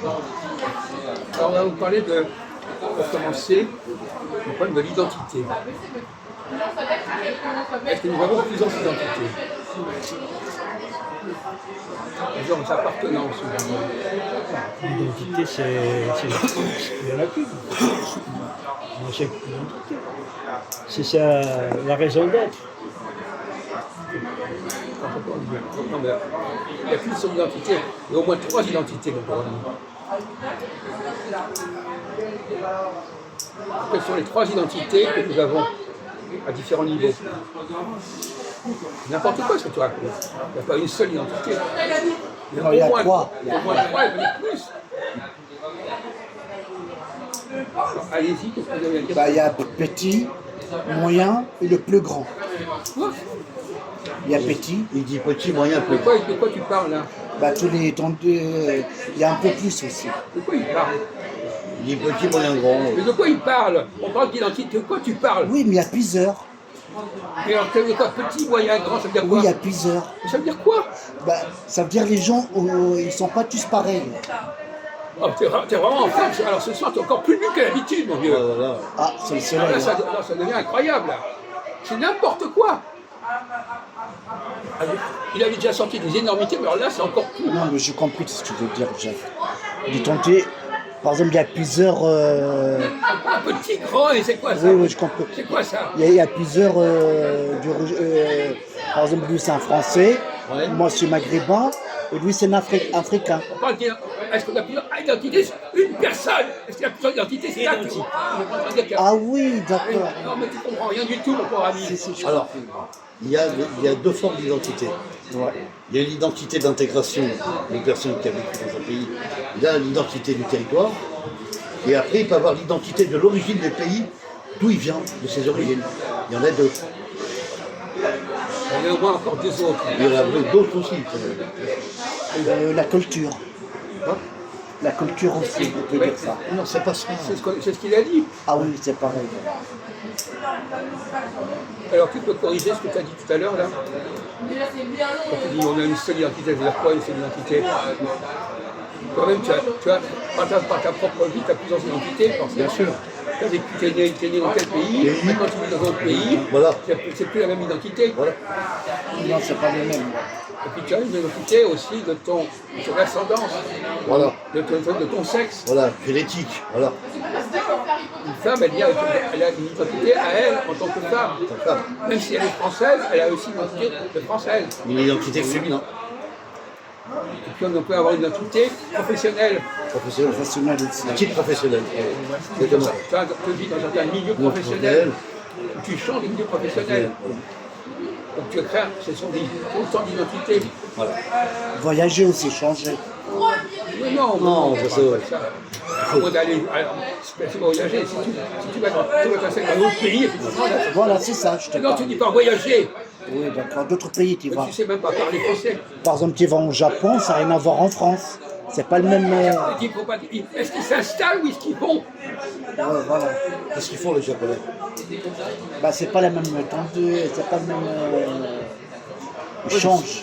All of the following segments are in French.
Alors on va vous parler de, pour commencer, du problème de l'identité. Est-ce que nous avons plusieurs identités? Plusieurs appartenances. L'identité, c'est la plus. Moi, c'est l'identité. C'est ça la raison d'être. Non, mais il n'y a qu'une seule identité, il y a au moins 3 identités dans le monde. Quelles sont les 3 identités que nous avons à différents niveaux? N'importe quoi ce que tu racontes. Il n'y a pas une seule identité. Non, il y a 3. Il y a au moins 3 et peut-être plus. Alors, allez-y, qu'est-ce que vous avez à dire? Il y a petit, moyen et le plus grand. Quoi? Il y a petit, Il dit petit, moyen, De peu. quoi tu parles là? tous les il y a un peu plus aussi. De quoi il parle? Il dit petit, moyen, grand. Mais de quoi il parle? On parle d'identité, de quoi tu parles? Oui, mais il y a plusieurs. Mais alors, ça veut dire quoi? Petit, moyen, grand, ça veut dire quoi? Oui, il y a plusieurs. Ça veut dire quoi? Ça veut dire les gens, ils ne sont pas tous pareils. Oh, t'es vraiment en forme. Alors ce soir, t'es encore plus nu que d'habitude, mon vieux. Voilà. Ah, c'est le Ah, soleil. là, ça devient incroyable. Là. C'est n'importe quoi. Il avait déjà sorti des énormités, mais alors là, c'est encore plus. Non, mais j'ai compris ce que tu veux dire, Jeff. L'identité, par exemple, il y a plusieurs. Un petit, grand, et c'est quoi ça? Oui, je comprends. C'est quoi ça? Il y a plusieurs. Par exemple, lui, c'est un Français. Ouais. Moi, je suis maghrébin. Et lui, c'est un Africain. On parle est-ce qu'on a plusieurs identités? Une personne. Est-ce qu'il y a plusieurs identités? C'est identique. Ah oui, d'accord. Non, mais tu comprends rien du tout, mon pauvre ami. Alors, il y a 2 formes d'identité. Ouais. Il y a l'identité d'intégration des personnes qui ont vécu dans un pays. Il y a l'identité du territoire. Et après, il peut y avoir l'identité de l'origine des pays, d'où il vient, de ses origines. Il y en a 2. Il y en a au moins encore 2 autres. Il y en a d'autres aussi. La culture. La culture aussi, on peut dire ça. Non, c'est pas ça. C'est ce qu'il a dit. Ah oui, c'est pareil. Alors tu peux corriger ce que tu as dit tout à l'heure là? Quand tu dis on a une seule identité, ça veut dire quoi une seule identité? Toi-même, tu as par ta propre vie, tu as plusieurs identités, bien sûr. Tu es né dans quel pays, maintenant tu vis dans un autre pays, Voilà. c'est plus la même identité. Voilà. Non, c'est pas les mêmes. Et puis tu as une identité aussi de ton ascendance, Voilà. de ton sexe. Voilà, génétique. Voilà. Une femme, elle a une identité à elle en tant que femme. Même si elle est française, elle a aussi une identité de française. Une identité féminine. Et puis on peut avoir une identité professionnelle. Professionnel. Professionnel aussi. Un titre professionnel. Tu vis dans un milieu professionnel, tu changes de milieu professionnel. Donc tu crées, ce sont autant d'identités. Voilà. Voyager aussi, changer. Mais non, Non, c'est ça, pas ouais. ça. Avant d'aller voyager, si tu vas dans un autre pays, effectivement, là, Voilà, c'est ça, je te non, tu parle. dis pas voyager, Oui, d'accord. D'autres pays, tu mais vas. tu sais même pas parler français. Par exemple, tu vas au Japon, ça n'a rien à voir en France. C'est pas le même. Est-ce qu'ils s'installent ou est-ce qu'ils vont? Ouais, voilà. Qu'est-ce qu'ils font les Japonais? C'est pas la même tendue, c'est pas le même. Ils changent.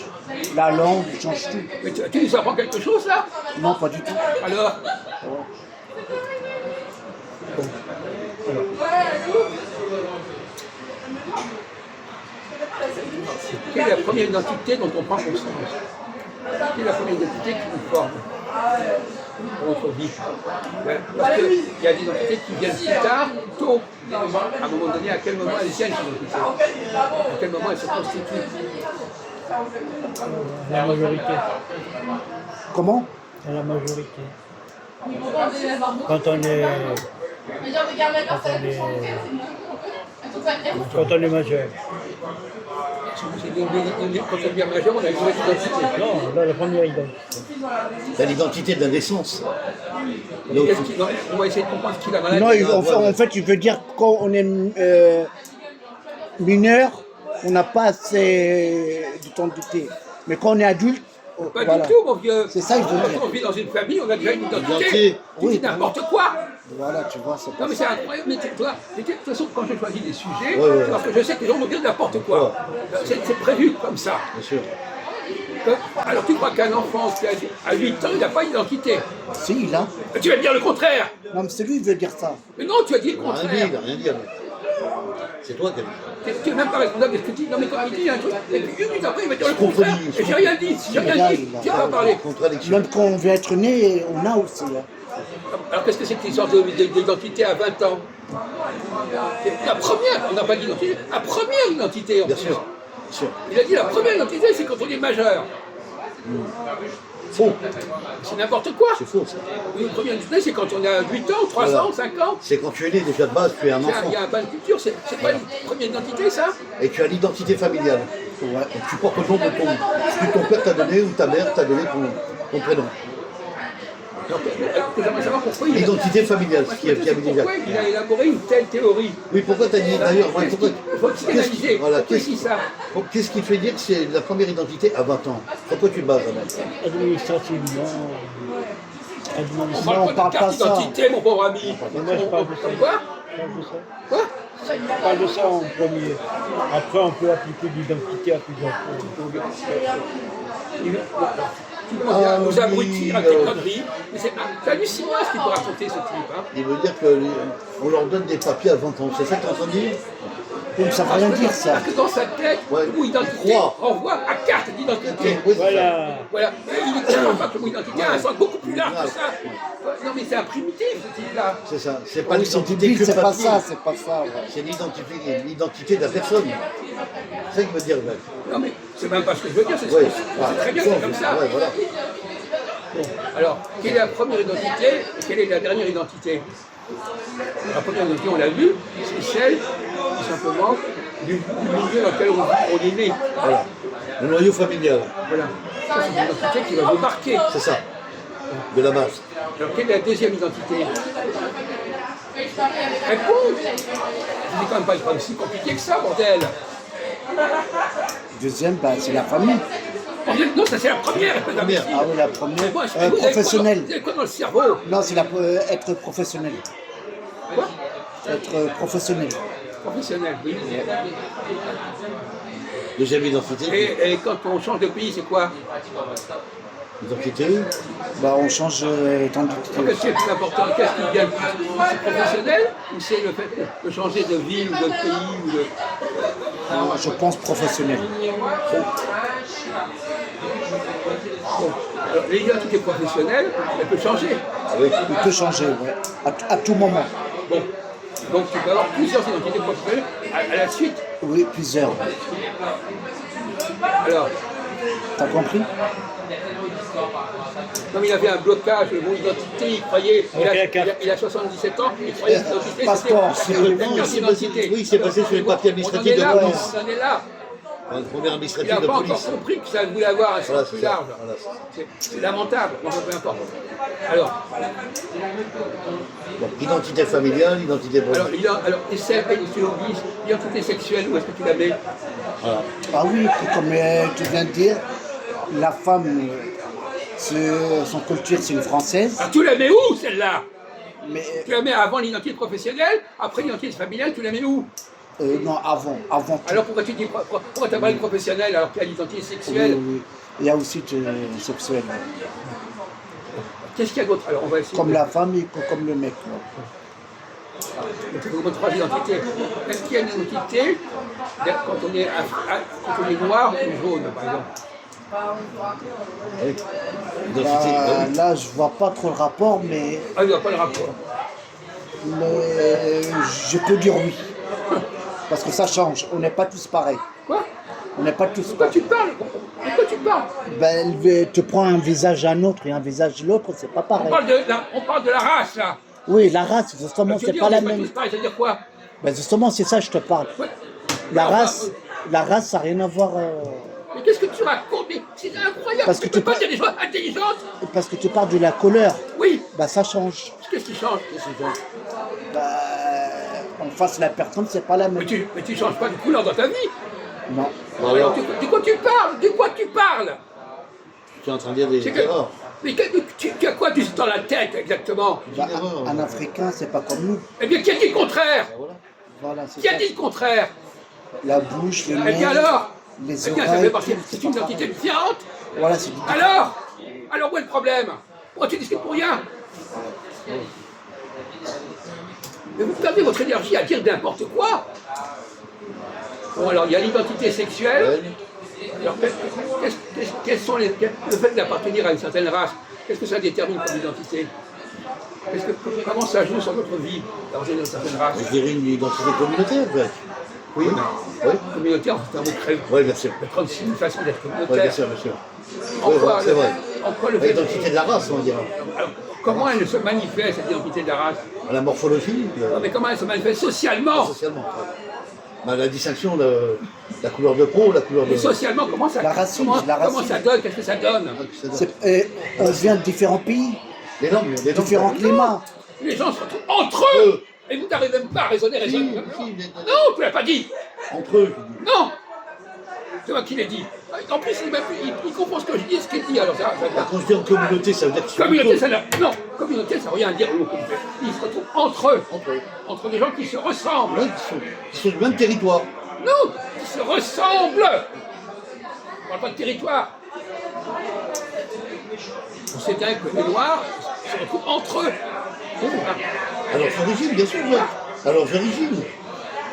La langue, ils changent tout. Mais tu nous apprends quelque chose là? Non, pas du tout. Alors? Quelle est la première identité dont on prend conscience? Quelle est la première identité qui nous forme pour notre vie? Parce qu'il y a des identités qui viennent plus tard, plus tôt. À un moment donné, à quel moment elles viennent ces identités? À quel moment elles se constituent? La majorité. Comment? À la majorité. Quand on est majeur. Quand on devient majeur, on a une nouvelle identité. Non, là, la première identité. C'est l'identité de la naissance. On va essayer de comprendre ce qu'il a dans la Non, vie. en fait, tu veux dire quand on est mineur, on n'a pas assez d'identité. Mais quand on est adulte, Pas voilà. du tout, mon vieux. C'est ça que je veux dire. Quand on vit dans une famille, on a déjà une identité. Identité. Tu dis n'importe quoi. Voilà, tu vois, c'est Non pas mais ça. c'est incroyable, mais toi, de toute façon quand je choisis des sujets, Ouais. c'est parce que je sais que les gens vont dire n'importe quoi. C'est prévu comme ça. Bien sûr. Alors tu crois qu'un enfant qui a 8 ans, il n'a pas d'identité? Si, il a. Tu vas me dire le contraire. Non, mais c'est lui qui veut dire ça. Mais non, tu as dit le Il n'a rien dit, contraire. il n'a rien dit. C'est toi qui as dit. Tu n'es même pas responsable de ce que tu dis. Non mais quand il dit un truc, et puis une minute après il va dire le Je contredis, contraire. je Et j'ai rien dit, j'ai rien dit. Tu n'as pas parlé. Contradiction. Même quand on vient être né, on a aussi. Hein. Alors qu'est-ce que c'est que l'histoire d'identité à 20 ans? La première, on n'a pas d'identité, la première identité en Bien plus. sûr. Bien sûr. Il a dit la première identité, c'est quand on est majeur. Faux. C'est n'importe quoi. C'est faux, ça. Une première identité, c'est quand on a 8 ans, 3 Voilà. ans, 5 ans. C'est quand tu es né, déjà de base, tu es un Il y a- enfant. il y a un bain de culture, c'est pas une première identité ça? Et tu as l'identité familiale. Ouais. Donc, tu portes le nom de ton père t'a donné ou ta mère t'a donné ton prénom. Donc, j'aimerais savoir pourquoi il a, L'identité familiale, ce qui est Pierre pourquoi Jacques. il a élaboré une telle théorie. Oui, pourquoi t'as dit d'ailleurs, ouais, pourquoi- Il faut psychanalyser. voilà, Pourquoi il dit ça? qu'est-ce qui fait dire que c'est la première identité à 20 ans? Pourquoi tu te bases là-dessus? Administrativement. On Non, on parle pas parle de carte pas ça. d'identité, mon pauvre ami. Moi, je parle de ça. Quoi? Je parle de ça. Quoi? Je parle de ça en premier. Après, on peut appliquer l'identité à plusieurs choses. Tu commences à nous oui, abrutir avec tes conneries. Mais c'est hallucinant ce qu'il peut raconter ce type. Hein. Il veut dire qu'on leur donne des papiers à 20 ans. C'est ça que tu es en train de dire? Donc ça veut rien dire ça. Parce que dans sa tête, Ouais. le mot identité Crois. renvoie à carte d'identité. Oui, c'est ça. Voilà. Voilà. Et il ne comprend pas que le mot identité a un sens beaucoup plus large que ça. Non mais c'est un primitif ce type-là. C'est ça. C'est pas Oui, c'est l'identité débile, que c'est pas papier. ça, c'est pas ça. Ouais. C'est l'identité de la personne. C'est ça qu'il veut dire, Jacques. Non mais c'est même pas ce que je veux dire, c'est Ouais. c'est très bien, c'est comme ça. Ouais, voilà. Alors, quelle est la première identité et quelle est la dernière identité? La première identité, on l'a vu, c'est celle, tout simplement, du milieu dans lequel on est né. Voilà. Le noyau familial, Voilà. Ça, c'est une identité qui va vous marquer. c'est ça. De la base. Alors, quelle est la deuxième identité? Réponse! C'est quand même pas aussi compliqué que ça, bordel! Deuxième, bah, c'est la famille. Non, ça c'est la première! Première. Ah oui, la première. Moi, je vous avez Professionnelle. Vous avez quoi dans le cerveau? Non, c'est être professionnel. Quoi? Être professionnel. Professionnel, oui. Deuxième identité. Et quand on change de pays, c'est quoi? Identité. Bah, on change d'identité. Qu'est-ce qui est plus important? Qu'est-ce qui vient le plus? C'est professionnel ou c'est le fait de changer de ville ou de pays ou de... Je pense professionnel. Bon. Alors, l'identité professionnelle, elle peut changer. Oui. Il peut changer, ouais. À tout moment. Bon. Donc tu peux avoir plusieurs identités professionnelles à la suite. Oui, plusieurs. Alors, T'as compris? comme il avait un blocage, mon identité, il croyait, il a 77 ans, il croyait que l'identité Passeport, c'était c'est une Non, carte c'est passé, d'identité. oui, c'est passé sur les papiers administratifs de On police. en est là. Le premier Il administratif n'a de pas encore police. compris que ça voulait avoir un Voilà, sens plus c'est ça. large. Voilà. C'est lamentable, enfin, peu importe. Alors, Donc, identité familiale, identité professionnelle. et celle, tu l'oublies, l'identité sexuelle, où est-ce que tu la mets? Voilà. Ah oui, comme tu viens de dire, la femme, son culture, c'est une française. Alors, tu la mets où, celle-là? Mais Tu la mets avant l'identité professionnelle, après l'identité familiale, tu la mets où? non, avant tout. Alors pourquoi tu dis, pourquoi tu as parlé de professionnel alors qu'il y a l'identité Oui, sexuelle? oui. Il y a aussi sexuel. Qu'est-ce qu'il y a d'autre? Alors on va essayer. Comme la femme et comme le mec. Donc, il faut trois identités. Est-ce qu'il y a une identité quand on est noir ou jaune, par exemple? Oui. Identité. Bah, oui. là, je vois pas trop le rapport, mais Ah, il n'y a pas le rapport. je peux dire oui. Parce que ça change. On n'est pas tous pareils. Quoi? On n'est pas tous De quoi pareils. tu parles? De quoi tu parles? Ben, te prends un visage à un autre et un visage de l'autre, c'est pas pareil. On parle de la race, là. Oui, la race, justement, Je c'est dis, pas on la est même. tous pareils, c'est-à-dire quoi? Ben, justement, c'est ça que je te parle. Ouais. La Alors, race, ça n'a rien à voir. Mais qu'est-ce que tu racontes? Mais c'est incroyable. Parce que tu peux tu pas par- dire des choses intelligentes? Parce que tu parles de la couleur. Oui. Ben, ça change. Qu'est-ce qui change? Ben, en face, la personne, c'est pas la même. Mais tu changes pas de couleur dans ta vie. Non. Alors, De quoi tu parles? De quoi tu parles? tu es en train de dire des C'est que- erreurs. Mais tu as quoi dans la tête exactement? Ben, un Africain, c'est pas comme nous. Eh bien, qui a dit le contraire? Voilà, c'est Qui ça. a dit le contraire? La bouche, le Eh nez, bien alors? les Eh bien, ça fait oreilles. partie. C'est une identité différente. Voilà, c'est Alors où est le problème? Pourquoi tu discutes pour rien? Mais vous perdez votre énergie à dire n'importe quoi. Bon, alors il y a l'identité sexuelle. Alors, quels sont le fait d'appartenir à une certaine race, qu'est-ce que ça détermine comme identité? Comment ça joue sur notre vie d'appartenir à une certaine race? Je dirais une identité communautaire, peut-être. Oui, Oui. communautaire, c'est un mot très. Oui, bien sûr. C'est une façon d'être Oui, communautaire. bien sûr, bien sûr. En quoi c'est vrai. En quoi le fait L'identité de la race, on dirait. Alors, comment elle se manifeste, cette identité de la race? La morphologie, Non, mais comment elle se manifeste socialement? socialement. Bah, la distinction de la couleur de peau, la couleur de. Et socialement, comment ça, La racine, comment ça donne? Qu'est-ce que ça donne? On vient de différents pays, Les langues, différents climats. Les gens se retrouvent entre eux! Et vous n'arrivez même pas à raisonner raisonnablement. Non, tu l'as pas dit! Entre eux. Non! C'est moi qui l'ai dit. En plus, il comprend ce que je dis et ce qu'il dit. Alors, Quand je dis en communauté, ça veut dire que c'est communauté, ça n'a communauté, ça n'a rien à dire. Ils se retrouvent entre eux. Entre des gens qui se ressemblent. qui sont du même territoire. Non! Qui se ressemblent! On ne parle pas de territoire. On sait bien que les Noirs se retrouvent entre eux. À leurs origines, bien sûr, ouais. À leurs origines.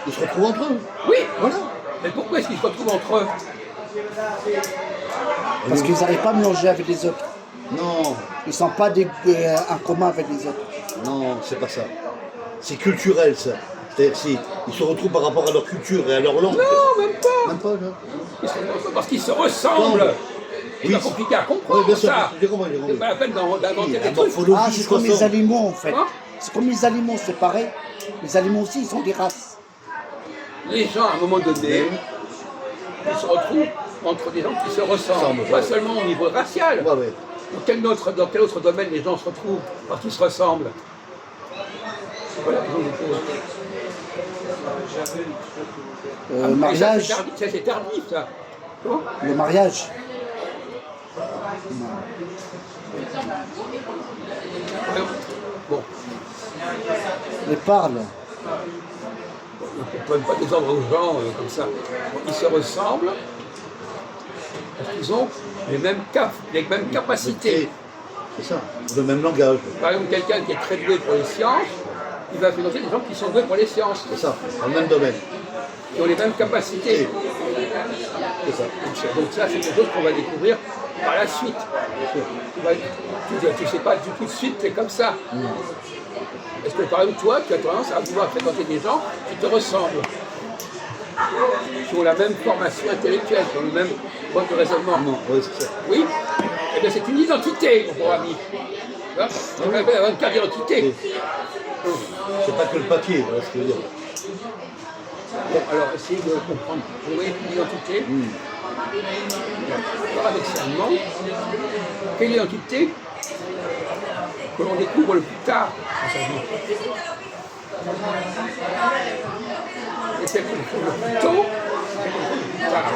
Ils se retrouvent entre eux. Oui! Voilà. Mais pourquoi est-ce qu'ils se retrouvent entre eux? Parce qu'ils n'arrivent pas à mélanger avec les autres. Non, Ils ne sont pas en commun avec les autres. non, c'est pas ça. C'est culturel, ça. C'est-à-dire ils se retrouvent par rapport à leur culture et à leur langue. Non, même pas! Même pas, là. Ils se retrouvent parce qu'ils se ressemblent! C'est Oui. pas compliqué à comprendre, Oui, bien sûr, ça! j'ai compris, j'ai compris. C'est pas la peine d'inventer La des trucs. morphologie Ah, c'est comme les ressemble. animaux en fait. Hein? C'est comme les animaux, c'est pareil. Les animaux aussi, ils sont des races. Les gens, à un moment donné, ils se retrouvent entre des gens qui se ressemblent, pas seulement au niveau racial. Ouais, ouais. Dans quel autre domaine les gens se retrouvent parce qu'ils se ressemblent? Voilà, je vous pose. Mariage, Ça, c'est tardif, ça. Comment? le mariage. Bon, Les parle. on ne donne pas des ordres aux gens comme ça. Bon, ils se ressemblent parce qu'ils ont les mêmes capacités. C'est ça. Le même langage. Par exemple, quelqu'un qui est très doué pour les sciences, il va fréquenter des gens qui sont doués pour les sciences, C'est ça. Dans le même domaine. qui ont les mêmes capacités. C'est ça. Donc ça, c'est quelque chose qu'on va découvrir par la suite. Tu ne sais pas du tout de suite, c'est comme ça. Parce que par exemple, toi, tu as tendance à vouloir fréquenter des gens qui te ressemblent, qui ont la même formation intellectuelle, qui ont le même mode de raisonnement. Non, oui, c'est ça. Oui? Eh bien, c'est une identité, mon pauvre ami. Hein? On va avoir une carte d'identité. C'est pas que le papier, voilà ce que je veux dire. Bon, alors, essayez de comprendre. Vous voyez une identité. Paradoxalement, quelle identité que l'on découvre le plus tard dans sa vie? Et celle que l'on trouve le plus tôt, celle que l'on trouve le plus tard.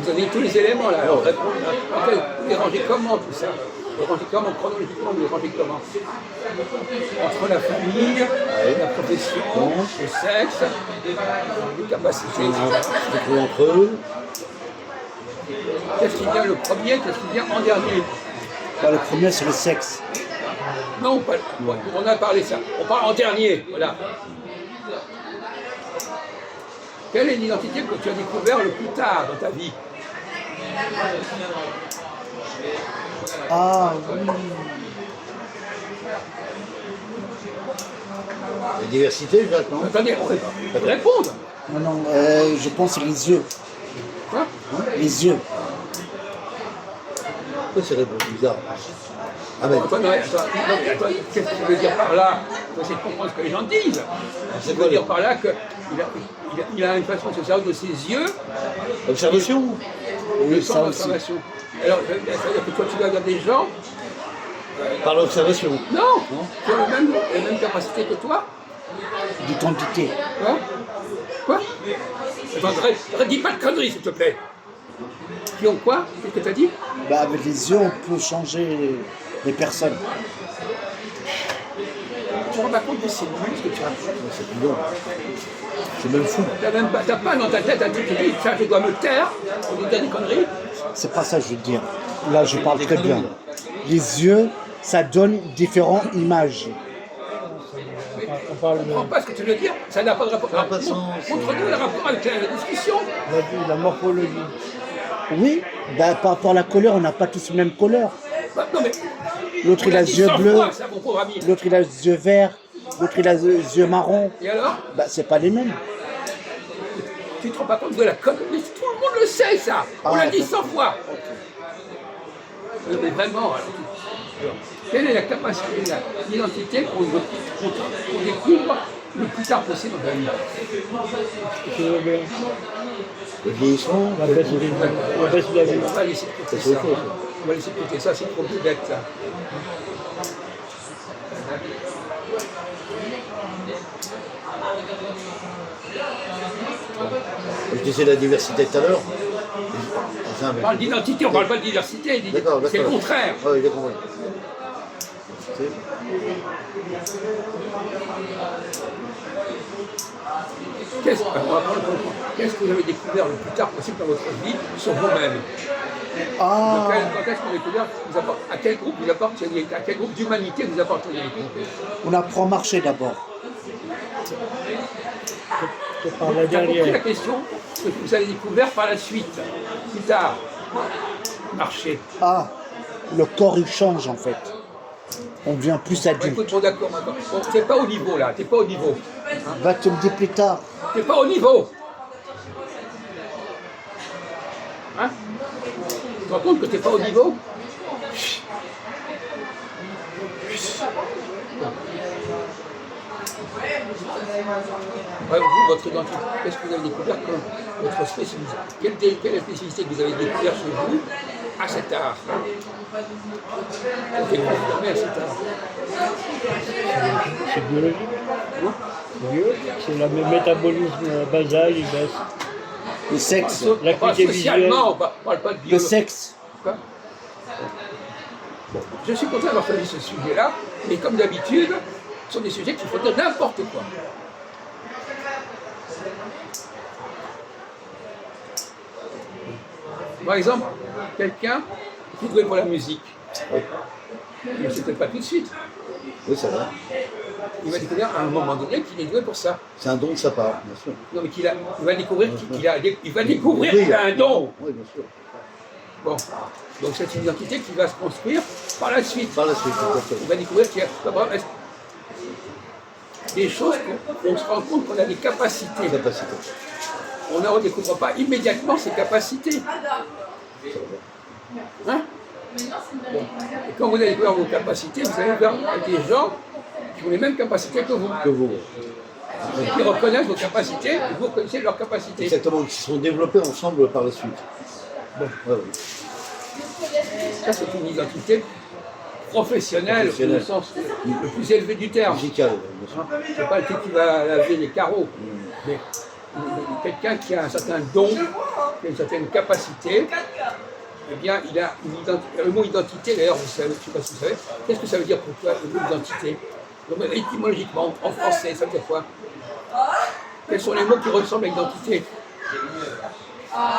Vous avez tous les éléments là, alors répondre. Vous les rangez comment tout ça? Vous les rangez comment chronologiquement? Vous les rangez comment? Entre la famille, la profession, le sexe, les capacités, etc. Ils se retrouvent entre eux. Qu'est-ce qui vient le premier? Qu'est-ce qui vient en dernier? Bah, le premier, c'est le sexe. Non, pas, on a parlé ça. On parle en dernier, voilà. Quelle est l'identité que tu as découvert le plus tard dans ta vie? Ah oui. La diversité, Jacques, non? Attendez, on répondre. Non, non, je pense que c'est les yeux. Quoi? Les yeux. Pourquoi c'est bizarre? Ah ben, Attends, qu'est-ce que tu veux dire par là? Il faut essayer de comprendre ce que les gens disent. Je veux dire par là qu'il a une façon de se servir de ses yeux, observation. le Oui, sens ça aussi. d'observation. Alors, ça veut dire que toi, tu vas vers des gens, Par l'observation. non, qui ont les mêmes capacités que toi. D'identité. Quoi? Attends, dis pas de conneries, s'il te plaît. Qui ont quoi? Qu'est-ce que tu as dit? Bah, avec les yeux, on peut changer les personnes. te rends pas compte que c'est nul ce que tu racontes. C'est bidon. C'est même fou. T'as pas dans ta tête un truc qui dit ça, je dois me taire pour dire des conneries. C'est pas ça que je veux dire. Là, je parle très bien. Les yeux, ça donne différentes images. On parle Je de comprends pas ce que tu veux dire. Ça n'a pas de rapport. Ça n'a pas de sens. Montre-nous le rapport avec la discussion. la morphologie. Oui, bah, par rapport à la couleur, on n'a pas tous la même couleur. Bah, non, mais L'autre, il a les yeux bleus, ça, mon pauvre ami. l'autre, il a les yeux verts, l'autre, il a les yeux marrons. Et alors, Bah, c'est pas les mêmes. tu te rends pas compte de la connerie. Mais tout le monde le sait, ça. On Ah, l'a dit d'accord. 100 fois. Mais vraiment, alors, quelle est la capacité, l'identité qu'on découvre le plus tard possible dans la vie? Le vieillissement, La baisse de la vie. On va laisser de côté c'est ça. autre chose. On va laisser de côté ça, c'est trop bête, ça. Je disais la diversité tout à l'heure. On parle d'identité, on parle pas de diversité. D'accord, C'est le d'accord. contraire. Ah oui, j'ai compris. Qu'est-ce que vous avez découvert le plus tard possible dans votre vie sur vous-même? Ah, Quand est-ce que vous avez découvert à quel groupe vous appartenez? À quel groupe d'humanité vous appartenez? on apprend à marcher d'abord. C'est par la J'ai compris la dernière. question que vous avez découvert par la suite, plus tard. Marcher. Ah, le corps, il change, en fait. On devient plus Bon, adulte. écoute, bon, d'accord, d'accord. Bon, t'es pas au niveau là, t'es pas au niveau. Va te le dire plus tard. T'es pas au niveau. Hein? Tu te rends compte que t'es pas au niveau? Ouais, vous, votre identité, qu'est-ce que vous avez découvert comme votre spécificité? Quelle est la spécificité que vous avez découvert chez vous à cet âge? Vous êtes confirmé à cet âge. C'est biologique. Hein? C'est biologique. C'est le métabolisme basal, il baisse. Le sexe. On parle L'acuité socialement, on parle pas de Le biologie. sexe. Quoi? Bon, je suis content d'avoir choisi ce sujet-là, mais comme d'habitude, ce sont des sujets qu'il faut dire n'importe quoi. Par exemple, quelqu'un qui jouait pour la musique, mais c'était pas tout de suite. Oui, ça va. Il va découvrir à un moment donné qu'il est doué pour ça. C'est un don de sa part, bien sûr. Non, mais il va découvrir qu'il va découvrir qu'il a un don. Oui, bien sûr. Bon, donc c'est une identité qui va se construire par la suite. Par la suite, On exactement. va découvrir qu'il y a des choses qu'on se rend compte qu'on a des capacités. Capacité. On ne redécouvre pas immédiatement ses capacités. Hein? Bon. Et quand vous allez découvrir vos capacités, vous allez voir des gens qui ont les mêmes capacités que vous. Que vous. Qui reconnaissent vos capacités et vous reconnaissez leurs capacités. Exactement, qui seront développés ensemble par la suite. Bon, ouais, ouais. Ça, c'est une identité professionnelle, Professionnelle. au sens le plus élevé du terme. Musical, bien sûr. Hein? C'est pas le type qui va laver les carreaux, mais quelqu'un qui a un certain don, qui a une certaine capacité, eh bien, il a une identité. Le mot identité, d'ailleurs, vous savez, je ne sais pas si vous savez, qu'est-ce que ça veut dire pour toi, le mot identité? Donc, étymologiquement, en français, ça veut dire quoi? Quels sont les mots qui ressemblent à identité?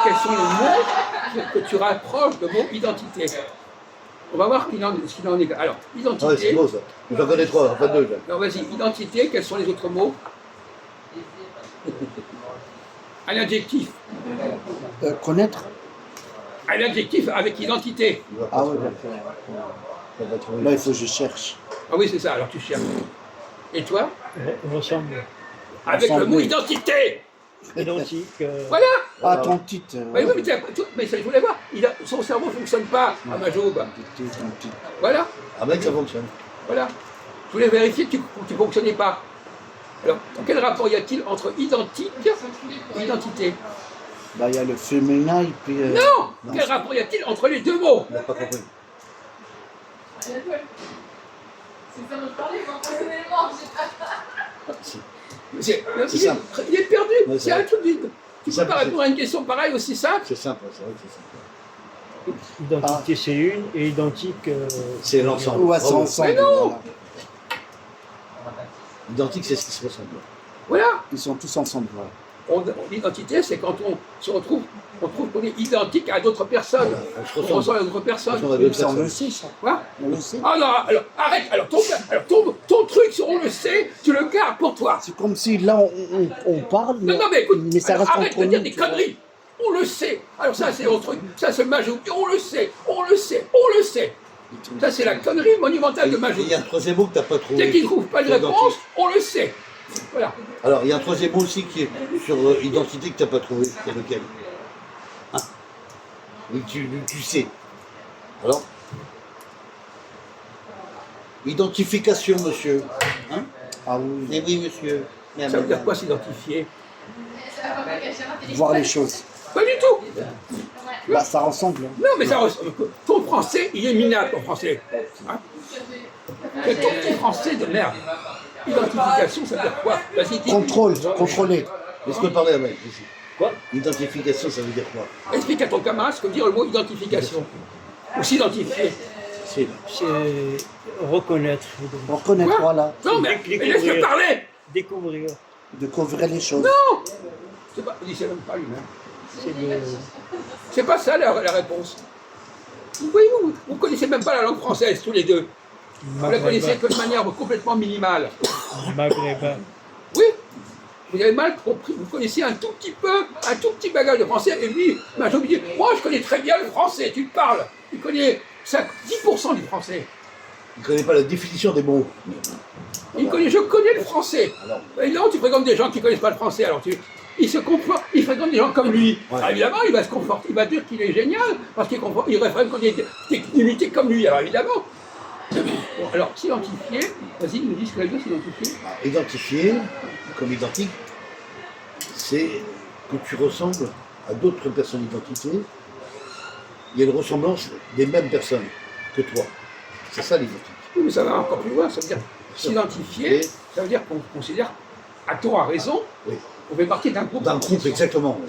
Quels sont les mots que tu rapproches de mot identité? On va voir ce qu'il en est. Alors, Ah ouais, c'est identité. beau ça. J'en connais trois, enfin deux. Là. Alors vas-y, identité, quels sont les autres mots? Un adjectif. Connaître. Un adjectif avec identité. Il va pas Ah oui, trouver. d'accord. Il va pas trouver. Là, il faut que je cherche. Ah oui, c'est ça, alors tu cherches. Et toi? Ressemble. Avec le Ensemble, mot oui. identité. Identique. Voilà. Ah, ton titre. Mais oui, mais ça, je voulais voir. Son cerveau ne fonctionne pas à Majoub. Ton titre. Voilà, Ah ben ça fonctionne. voilà. Je voulais vérifier que tu ne fonctionnais pas. Alors, quel rapport y a-t-il entre identique et identité? Bah, il y a le féminin et puis. Non. Quel rapport y a-t-il entre les deux mots? Il n'a pas compris. C'est ça dont je parlais, moi, personnellement, j'ai pas. C'est simple. Il est perdu. Ouais, C'est c'est un vrai. truc. Tu ne peux simple, pas c'est- répondre à une question pareille aussi simple. C'est simple, c'est vrai que c'est simple. Identité, c'est une, et identique. C'est l'ensemble. Ouais, c'est Bravo. ensemble. Mais non. voilà. Identique, c'est ce qui se ressemble. Voilà. Ils sont tous ensemble. Voilà. L'identité, c'est quand on se retrouve, on trouve qu'on est identique à d'autres personnes. On se On ressemble. ressemble à d'autres personnes. On ressemble à Oui, d'autres ça, on le personnes. sait, ça. Quoi? On le sait. Ah non, alors arrête, alors ton truc, on le sait, tu le gardes pour toi. C'est comme si là, on parle, Non, non, mais écoute, ça alors, reste arrête entre de dire nous, des tu vois. conneries. On le sait. Alors ça, c'est autre truc. Ça, c'est Majoubi. On le sait. On le sait. On le sait. Ça, c'est la connerie monumentale de Et il Majoubi. y a un troisième mot que tu n'as pas trouvé. Dès qu'il ne trouve pas de C'est réponse, identique. on le sait. Voilà. Alors, il y a un troisième mot aussi qui est sur identité que tu n'as pas trouvé. C'est lequel? Hein? Oui, tu sais. Alors? Identification, monsieur. Hein? Ah oui, Eh oui, monsieur. Ça veut dire quoi s'identifier? voir les choses. Pas du tout. Bah, ça ressemble. Hein. Non, mais ça ressemble. Ton français, il est minable, ton français. Hein? Mais ton petit français de merde. Identification, ça veut dire quoi? Vas-y, dis. Contrôle, contrôler. Laisse-moi parler avec ici. Quoi? Identification, ça veut dire quoi? Explique à ton camarade ce que veut dire le mot identification. Ou s'identifier. C'est C'est reconnaître, Reconnaître, Quoi? voilà. Non, mais laisse-le parler. découvrir. Découvrir les choses. Non. C'est pas, il ne sait même pas lui-même. C'est le... C'est pas ça la réponse. Oui, vous ne connaissez même pas la langue française tous les deux. Vous la connaissez que de manière complètement minimale. maghrébin. Oui, vous avez mal compris. Vous connaissez un tout petit bagage de français. Et lui, j'ai oublié, moi je connais très bien le français. Tu te parles. Tu connais 10% du français. Il ne connaît pas la définition des mots. Je connais le français. Alors. Et non, tu fréquentes des gens qui ne connaissent pas le français. Alors il se comporte, il fréquente des gens comme lui. Ouais. Alors évidemment, il va se conforter, il va dire qu'il est génial, parce qu'il fréquente des unités comme lui. Alors évidemment. Bon, alors, s'identifier, vas-y, nous dis ce que veut dire s'identifier. Identifier, comme identique, c'est que tu ressembles à d'autres personnes identifiées. Il y a une ressemblance des mêmes personnes que toi. C'est ça l'identité. Oui, mais ça va encore plus loin, ça veut dire s'identifier, ça veut dire qu'on considère, à tort, à raison, Oui. on fait partie d'un groupe. D'un groupe, exactement.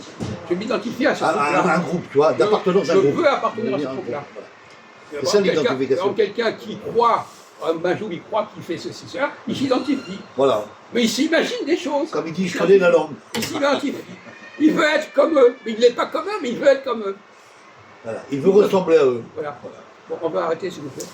Je m'identifie à ce Un groupe-là. groupe, tu vois, d'appartenance à un Je groupe. veux appartenir à ce Un groupe-là. groupe, voilà. C'est ça l'identification. Quelqu'un qui croit, un Majou, il croit qu'il fait ceci, cela, il s'identifie. Voilà. Mais il s'imagine des choses. Comme il dit, je connais la langue. Il s'identifie. Il veut être comme eux. Mais il n'est pas comme eux, mais il veut être comme eux. Voilà. Il veut ressembler à eux. Voilà. Bon, on va arrêter, s'il vous plaît.